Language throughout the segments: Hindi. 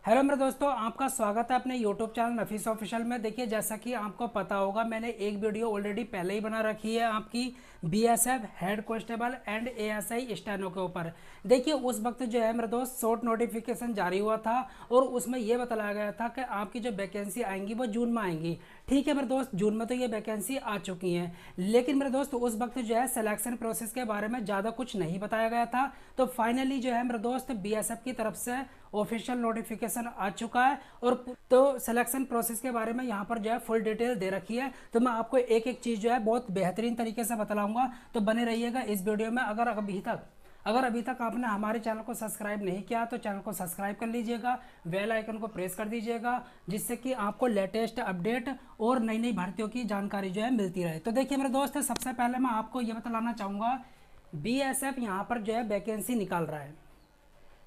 हेलो मेरे दोस्तों, आपका स्वागत है अपने यूट्यूब चैनल नफीस ऑफिशियल में। देखिए, जैसा कि आपको पता होगा, मैंने एक वीडियो ऑलरेडी पहले ही बना रखी है आपकी BSF head constable and ASI steno के ऊपर। देखिए, उस वक्त जो है मेरे दोस्त शॉर्ट नोटिफिकेशन जारी हुआ था और उसमें यह बताया गया था कि आपकी जो वैकेंसी आएंगी वो जून में आएंगी। ठीक है मेरे दोस्त, जून में तो ये वैकेंसी आ चुकी हैं, लेकिन मेरे दोस्त उस वक्त जो है सिलेक्शन प्रोसेस के बारे में ज़्यादा कुछ नहीं बताया गया था। तो फाइनली जो है मेरे दोस्त बीएसएफ की तरफ से ऑफिशियल नोटिफिकेशन आ चुका है और तो सिलेक्शन प्रोसेस के बारे में यहाँ पर जो है फुल डिटेल दे रखी है। तो मैं आपको एक एक चीज़ जो है बहुत बेहतरीन तरीके से बतलाऊंगा, तो बने रहिएगा इस वीडियो में। अगर अभी तक आपने हमारे चैनल को सब्सक्राइब नहीं किया तो चैनल को सब्सक्राइब कर लीजिएगा, बेल आइकन को प्रेस कर दीजिएगा, जिससे कि आपको लेटेस्ट अपडेट और नई नई भर्तियों की जानकारी जो है मिलती रहे। तो देखिए मेरे दोस्त, सबसे पहले मैं आपको ये बतलाना चाहूँगा, बीएसएफ यहाँ पर जो है वैकेंसी निकाल रहा है।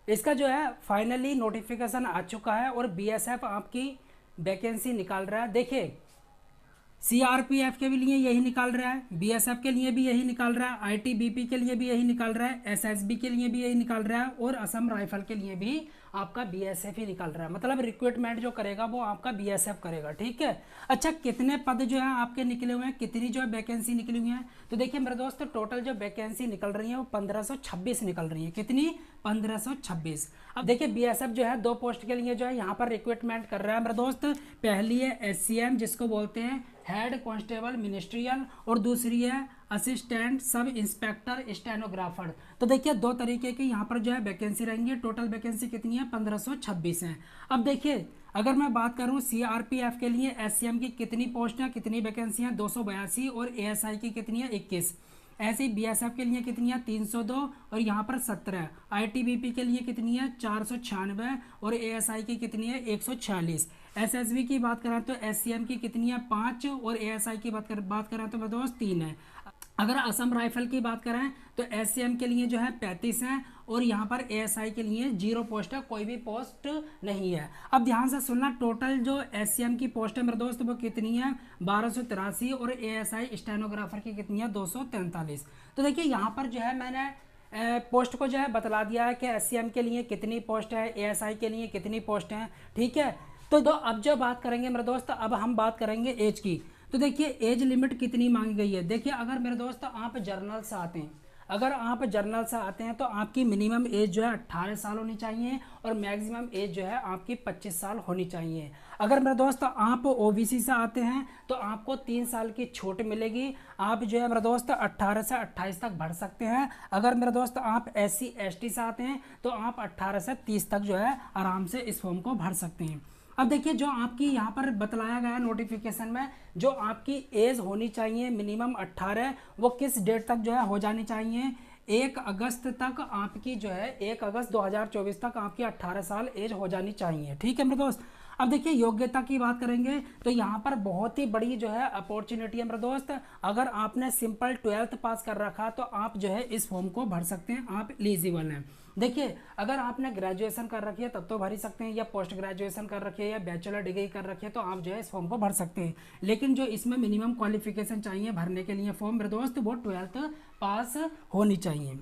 इसका जो है फाइनली नोटिफिकेशन आ चुका है और बीएसएफ आपकी वैकेंसी निकाल रहा है। देखिए, सीआरपीएफ के भी लिए यही निकाल रहा है, बीएसएफ के लिए भी यही निकाल रहा है, आईटीबीपी के लिए भी यही निकाल रहा है, एसएसबी के लिए भी यही निकाल रहा है और असम राइफल के लिए भी आपका बीएसएफ ही निकाल रहा है। मतलब रिक्रूटमेंट जो करेगा वो आपका बीएसएफ करेगा। ठीक है। अच्छा, कितने पद जो है आपके निकले हुए हैं, कितनी जो है वैकेंसी निकली हुई है? तो देखिए मेरे दोस्त, टोटल जो वैकेंसी निकल रही है वो 1526 निकल रही है। कितनी? 1526। अब देखिए, बीएसएफ जो है 2 पोस्ट के लिए जो है यहाँ पर रिक्रूटमेंट कर रहा है मेरे दोस्त। पहली है एससीएम, जिसको बोलते हैं हेड कांस्टेबल मिनिस्ट्रियल, और दूसरी है असिस्टेंट सब इंस्पेक्टर स्टेनोग्राफर। तो देखिए, 2 तरीके की यहाँ पर जो है वैकेंसी रहेंगी। टोटल वैकेंसी कितनी है? 1526 है। अब देखिए, अगर मैं बात करूं सीआरपीएफ के लिए एससीएम की कितनी पोस्ट है, कितनी वैकेंसी है? 282, और एएसआई की कितनी है? 21। ऐसे ही बीएसएफ के लिए कितनी है? 302 और यहाँ पर 17। आईटीबीपी के लिए कितनी है? 496 और एएसआई की कितनी है? 146। एसएसबी की बात करें तो एससीएम की कितनी है? 5 और एएसआई की बात करें तो मेरे दोस्त 3 है। अगर असम राइफल की बात करें तो एससीएम के लिए जो है 35 है और यहाँ पर एएसआई के लिए 0 पोस्ट है, कोई भी पोस्ट नहीं है। अब ध्यान से सुनना, टोटल जो एससीएम की पोस्ट है मेरे दोस्त वो कितनी है? 1283 और एएसआई स्टेनोग्राफर की कितनी है? 243। तो देखिए, यहाँ पर जो है मैंने पोस्ट को जो है बतला दिया है कि एससीएम के लिए कितनी पोस्ट है, एएसआई के लिए कितनी पोस्ट है। ठीक है। तो अब जो बात करेंगे मेरे दोस्त, अब हम बात करेंगे एज की। तो देखिए, एज लिमिट कितनी मांगी गई है। देखिए, अगर मेरे दोस्त आप जर्नल से आते हैं, तो आपकी मिनिमम एज जो है 18 साल होनी चाहिए और मैक्सिमम एज जो है आपकी 25 साल होनी चाहिए। अगर मेरे दोस्त आप ओबीसी से आते हैं तो आपको 3 साल की छूट मिलेगी। आप जो है मेरे दोस्त 18 से 28 तक भर सकते हैं। अगर मेरे दोस्त आप एससी एसटी से आते हैं तो आप 18 से 30 तक जो है आराम से इस फॉर्म को भर सकते हैं। अब देखिए, जो आपकी यहाँ पर बतलाया गया नोटिफिकेशन में, जो आपकी एज होनी चाहिए मिनिमम 18, वो किस डेट तक जो है हो जानी चाहिए? 1 अगस्त तक आपकी जो है 1 अगस्त 2024 तक आपकी 18 साल एज हो जानी चाहिए। ठीक है मेरे दोस्त। अब देखिए, योग्यता की बात करेंगे तो यहाँ पर बहुत ही बड़ी जो है अपॉर्चुनिटी है मेरे दोस्त। अगर आपने सिंपल 12th पास कर रखा तो आप जो है इस फॉर्म को भर सकते हैं, आप एलिजिबल हैं। देखिए, अगर आपने ग्रेजुएशन कर रखी है तब तो भर ही सकते हैं, या पोस्ट ग्रेजुएशन कर रखी है या बैचलर डिग्री कर रखी है तो आप जो है इस फॉर्म को भर सकते हैं। लेकिन जो इसमें मिनिमम क्वालिफिकेशन चाहिए भरने के लिए फॉर्म मेरे दोस्त, वो 12th पास होनी चाहिए।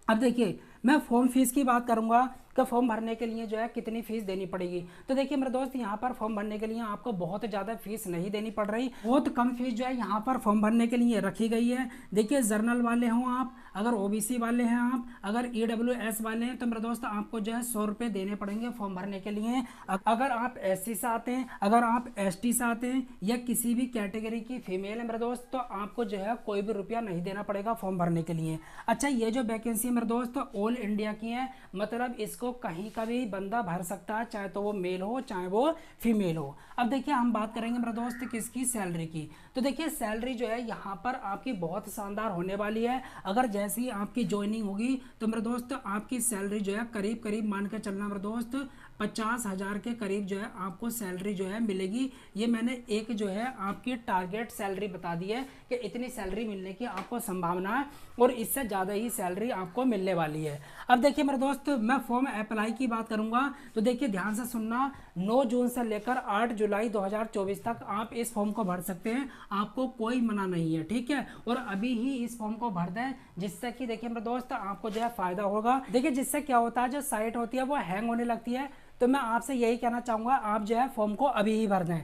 अब देखिए, मैं फॉर्म फीस की बात करूंगा कि फॉर्म भरने के लिए जो है कितनी फीस देनी पड़ेगी। तो देखिए मेरे दोस्त, यहाँ पर फॉर्म भरने के लिए आपको बहुत ज़्यादा फीस नहीं देनी पड़ रही, बहुत कम फीस जो है यहाँ पर फॉर्म भरने के लिए रखी गई है। देखिए, जर्नल वाले हों आप, अगर ओबीसी वाले हैं आप, अगर ईडब्ल्यूएस वाले हैं, तो मेरे दोस्त आपको जो है 100 रुपये देने पड़ेंगे फॉर्म भरने के लिए। अगर आप एससी से आते हैं, अगर आप एसटी से आते हैं या किसी भी कैटेगरी की फीमेल है मेरे दोस्त, तो आपको जो है कोई भी रुपया नहीं देना पड़ेगा फॉर्म भरने के लिए। अच्छा, ये जो वैकेंसी है मेरे दोस्त ऑल इंडिया की है, मतलब इसको कहीं का भी बंदा भर सकता है, चाहे तो वो मेल हो चाहे वो फीमेल हो। अब देखिए, हम बात करेंगे मेरे दोस्त किसकी? सैलरी की। तो देखिए, सैलरी जो है यहाँ पर आपकी बहुत शानदार होने वाली है। अगर जैसे ही आपकी ज्वाइनिंग होगी तो मेरे दोस्त आपकी सैलरी जो है करीब करीब मान के चलना मेरे दोस्त 50,000 के करीब जो है आपको सैलरी जो है मिलेगी। ये मैंने एक जो है आपकी टारगेट सैलरी बता दी है कि इतनी सैलरी मिलने की आपको संभावना है और इससे ज़्यादा ही सैलरी आपको मिलने वाली है। अब देखिए मेरे दोस्त, मैं फॉर्म अप्लाई की बात करूंगा तो देखिए ध्यान से सुनना, 9 जून से लेकर 8 जुलाई 2024 तक आप इस फॉर्म को भर सकते हैं, आपको कोई मना नहीं है। ठीक है, और अभी ही इस फॉर्म को भर दें, जिससे कि देखिए मेरे दोस्त आपको जो है फायदा होगा। देखिए, जिससे क्या होता है, जो साइट होती है वो हैंग होने लगती है, तो मैं आपसे यही कहना चाहूँगा, आप जो है फॉर्म को अभी ही भर दें।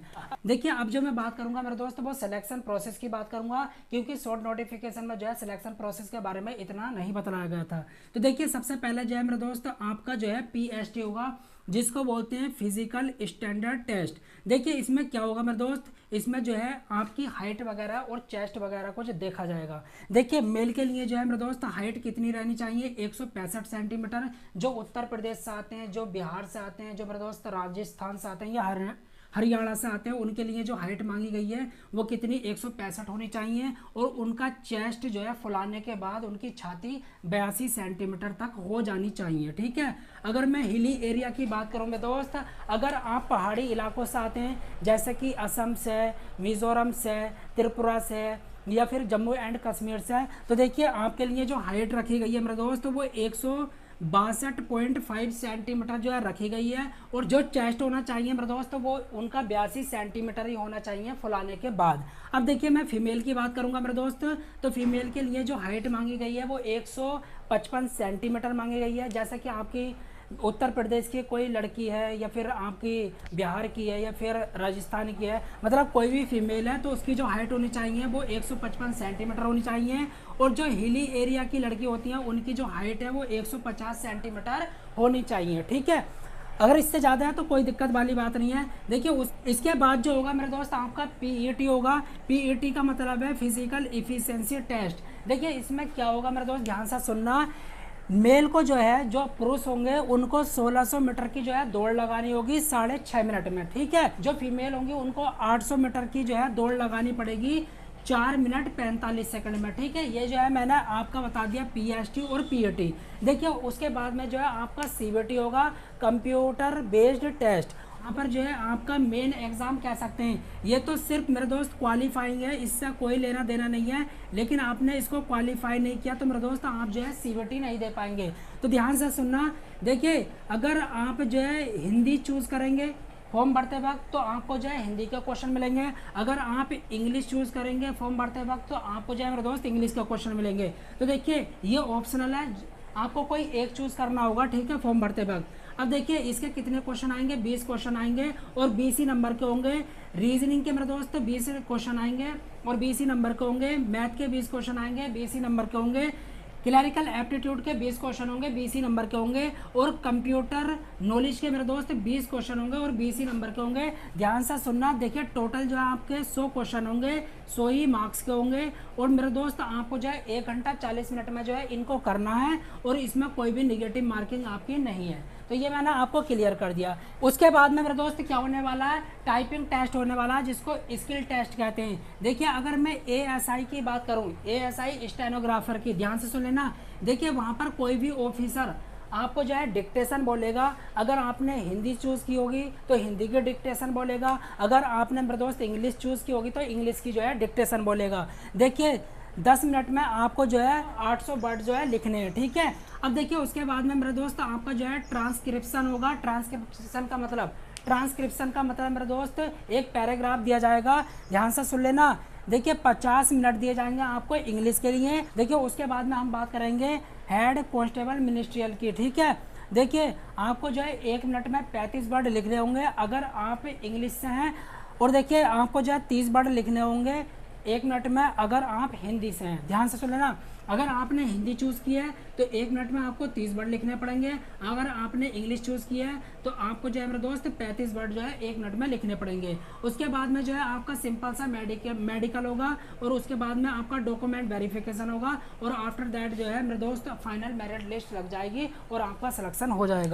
देखिए अब जो मैं बात करूँगा मेरे दोस्त, वो सिलेक्शन प्रोसेस की बात करूँगा, क्योंकि शॉर्ट नोटिफिकेशन में जो है सिलेक्शन प्रोसेस के बारे में इतना नहीं बताया गया था। तो देखिए सबसे पहले जो है मेरे दोस्त आपका जो है PST होगा, जिसको बोलते हैं फिजिकल स्टैंडर्ड टेस्ट। देखिए इसमें क्या होगा मेरे दोस्त, इसमें जो है आपकी हाइट वगैरह और चेस्ट वगैरह कुछ देखा जाएगा। देखिए मेल के लिए जो है मेरे दोस्त हाइट कितनी रहनी चाहिए, 165 सेंटीमीटर। जो उत्तर प्रदेश से आते हैं, जो बिहार से आते हैं, जो मेरे दोस्त राजस्थान से आते हैं या हरियाणा से आते हैं, उनके लिए जो हाइट मांगी गई है वो कितनी 165 होनी चाहिए। और उनका चेस्ट जो है फुलाने के बाद उनकी छाती 82 सेंटीमीटर तक हो जानी चाहिए। ठीक है। अगर मैं हिली एरिया की बात करूँ मेरे दोस्त, अगर आप पहाड़ी इलाकों से आते हैं जैसे कि असम से, मिज़ोरम से, त्रिपुरा से या फिर जम्मू एंड कश्मीर से, तो देखिए आपके लिए जो हाइट रखी गई है मेरे दोस्त वो 162.5 सेंटीमीटर जो है रखी गई है। और जो चेस्ट होना चाहिए मेरे दोस्त वो उनका 82 सेंटीमीटर ही होना चाहिए फुलाने के बाद। अब देखिए मैं फीमेल की बात करूंगा मेरे दोस्त, तो फीमेल के लिए जो हाइट मांगी गई है वो 155 सेंटीमीटर मांगी गई है। जैसे कि आपकी उत्तर प्रदेश की कोई लड़की है या फिर आपकी बिहार की है या फिर राजस्थान की है, मतलब कोई भी फीमेल है, तो उसकी जो हाइट होनी चाहिए वो 155 सेंटीमीटर होनी चाहिए। और जो हिली एरिया की लड़की होती हैं उनकी जो हाइट है वो 150 सेंटीमीटर होनी चाहिए। ठीक है। अगर इससे ज़्यादा है तो कोई दिक्कत वाली बात नहीं है। देखिए इसके बाद जो होगा मेरे दोस्त आपका PET होगा। PET का मतलब है फिजिकल इफिशिएंसी टेस्ट। देखिए इसमें क्या होगा मेरे दोस्त, ध्यान से सुनना। मेल को जो है, जो पुरुष होंगे उनको 1600 मीटर की जो है दौड़ लगानी होगी 6.5 मिनट में। ठीक है। जो फीमेल होंगी उनको 800 मीटर की जो है दौड़ लगानी पड़ेगी 4 मिनट 45 सेकंड में। ठीक है। ये जो है मैंने आपका बता दिया PST और PET। देखिए उसके बाद में जो है आपका CBT होगा, कंप्यूटर बेस्ड टेस्ट। यहाँ पर जो है आपका मेन एग्जाम कह सकते हैं, ये तो सिर्फ मेरे दोस्त क्वालिफाइंग है, इससे कोई लेना देना नहीं है। लेकिन आपने इसको क्वालिफाई नहीं किया तो मेरे दोस्त आप जो है CBT नहीं दे पाएंगे। तो ध्यान से सुनना। देखिए अगर आप जो है हिंदी चूज़ करेंगे फॉर्म भरते वक्त तो आपको जो है हिंदी के क्वेश्चन मिलेंगे। अगर आप इंग्लिश चूज़ करेंगे फॉर्म भरते वक्त तो आपको जो है मेरे दोस्त इंग्लिश के क्वेश्चन मिलेंगे। तो देखिए ये ऑप्शनल है, आपको कोई एक चूज़ करना होगा। ठीक है। फॉर्म भरते वक्त अब देखिए इसके कितने क्वेश्चन आएंगे, 20 क्वेश्चन आएंगे और 20 ही नंबर के होंगे। रीजनिंग के मेरे दोस्त 20 क्वेश्चन आएंगे और 20 ही नंबर के होंगे। मैथ के 20 क्वेश्चन आएंगे, 20 ही नंबर के होंगे। क्लैरिकल एप्टीट्यूड के 20 क्वेश्चन होंगे, 20 ही नंबर के होंगे। और कंप्यूटर नॉलेज के मेरे दोस्त 20 क्वेश्चन होंगे और 20 ही नंबर के होंगे। ध्यान से सुनना। देखिए टोटल जो है आपके 100 क्वेश्चन होंगे, 100 ही मार्क्स के होंगे। और मेरे दोस्त आपको जो है 1 घंटा 40 मिनट में जो है इनको करना है और इसमें कोई भी निगेटिव मार्किंग आपकी नहीं है। तो ये मैंने आपको क्लियर कर दिया। उसके बाद में मेरे दोस्त क्या होने वाला है, टाइपिंग टेस्ट होने वाला है, जिसको स्किल टेस्ट कहते हैं। देखिए अगर मैं ASI की बात करूं, ASI स्टेनोग्राफर की, ध्यान से सुन लेना। देखिए वहां पर कोई भी ऑफिसर आपको जो है डिक्टेशन बोलेगा। अगर आपने हिंदी चूज़ की होगी तो हिंदी की डिक्टेशन बोलेगा, अगर आपने मेरे दोस्त इंग्लिश चूज़ की होगी तो इंग्लिश की जो है डिक्टेशन बोलेगा। देखिए 10 मिनट में आपको जो है 800 वर्ड जो है लिखने हैं। ठीक है। अब देखिए उसके बाद में मेरे दोस्त आपका जो है ट्रांसक्रिप्शन होगा। ट्रांसक्रिप्शन का मतलब मेरे दोस्त एक पैराग्राफ दिया जाएगा, ध्यान से सुन लेना। देखिए 50 मिनट दिए जाएंगे आपको इंग्लिश के लिए। देखिए उसके बाद में हम बात करेंगे हेड कांस्टेबल मिनिस्ट्रियल की। ठीक है। देखिए आपको जो है 1 मिनट में 35 वर्ड लिखने होंगे अगर आप इंग्लिश से हैं। और देखिए आपको जो है 30 वर्ड लिखने होंगे 1 मिनट में अगर आप हिंदी से हैं। ध्यान से सुन लेना। अगर आपने हिंदी चूज़ की है तो 1 मिनट में आपको 30 वर्ड लिखने पड़ेंगे। अगर आपने इंग्लिश चूज़ किया है तो आपको जो है मेरे दोस्त 35 वर्ड जो है 1 मिनट में लिखने पड़ेंगे। उसके बाद में जो है आपका सिंपल सा मेडिकल होगा और उसके बाद में आपका डॉक्यूमेंट वेरिफिकेशन होगा और आफ्टर दैट जो है मेरे दोस्त फाइनल मेरिट लिस्ट लग जाएगी और आपका सिलेक्शन हो जाएगा।